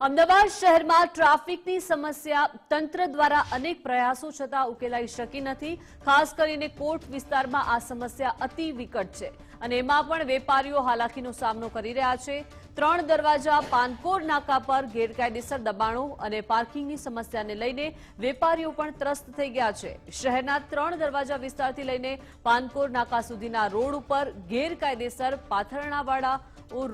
અમદાવાદ શહેરમાં ટ્રાફિકની સમસ્યા તંત્ર દ્વારા અનેક પ્રયાસો છતાં ઉકેલાઈ શકી નથી। ખાસ કરીને કોટ વિસ્તારમાં આ સમસ્યા અતિ વિકટ છે અને એમાં પણ વેપારીઓ હાલાકીનો સામનો કરી રહ્યા છે। 3 દરવાજા પાનકોર નાકા પર ગેરકાયદેસર દબાણો અને પાર્કિંગની સમસ્યાને લઈને વેપારીઓ પણ ત્રસ્ત થઈ ગયા છે। શહેરના 3 દરવાજા વિસ્તારથી લઈને પાનકોર નાકા સુધીના રોડ ઉપર ગેરકાયદેસર પાથરણાવાળા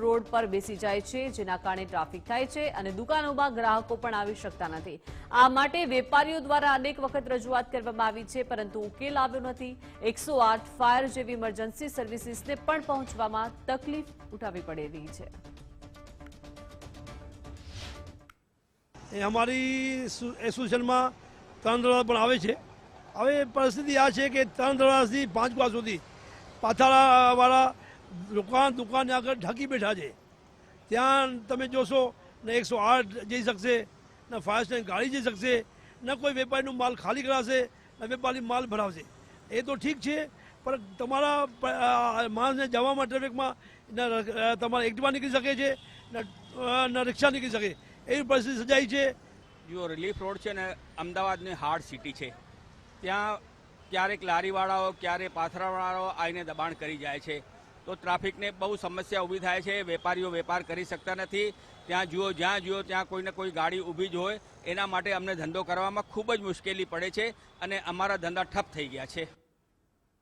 રોડ પર બેસી જાય છે, જેના કારણે ટ્રાફિક થાય છે અને દુકાનોમાં ગ્રાહકો પણ આવી શકતા નથી। આ માટે વેપારીઓ દ્વારા અનેક વખત રજૂઆત કરવામાં આવી છે, પરંતુ ઉકેલ આવ્યો નથી। 108 ફાયર જેવી ઇમરજન્સી સર્વિસીસને પણ પહોંચવામાં તકલીફ ઉઠાવવી પડી રહી છે। અમારી એસોસિએશનમાં 3 દરવાજા પણ આવે છે। હવે પરિસ્થિતિ આ છે કે 3 દરવાજાથી 5 ગુવા સુધી પાથાળાવાળા દુકાન આગળ ઢાંકી બેઠા છે। ત્યાં તમે જોશો ને 108 જઈ શકશે, ને ફાયર સ્ટેશન ગાડી જઈ શકશે, ને કોઈ વેપારીનો માલ ખાલી કરાશે, ને વેપારી માલ ભરાવશે। એ તો ઠીક છે, પણ તમારા માણસને જવામાં ટ્રાફિકમાં તમારા એક્ટિવા નીકળી શકે છે, ને રિક્ષા નીકળી શકે, એવી પરિસ્થિતિ સર્જાઈ છે। જો રિલીફ રોડ છે ને અમદાવાદની હાર્ડ સિટી છે, ત્યાં ક્યારેક લારીવાળાઓ ક્યારેક પાથરાવાળાઓ આવીને દબાણ કરી જાય છે, તો ટ્રાફિકને બહુ સમસ્યા ઊભી થાય છે। વેપારીઓ વેપાર કરી શકતા નથી। ત્યાં જુઓ જ્યાં જુઓ ત્યાં કોઈને કોઈ ગાડી ઊભી જ હોય, એના માટે અમને ધંધો કરવામાં ખૂબ જ મુશ્કેલી પડે છે અને અમારા ધંધા ઠપ થઈ ગયા છે।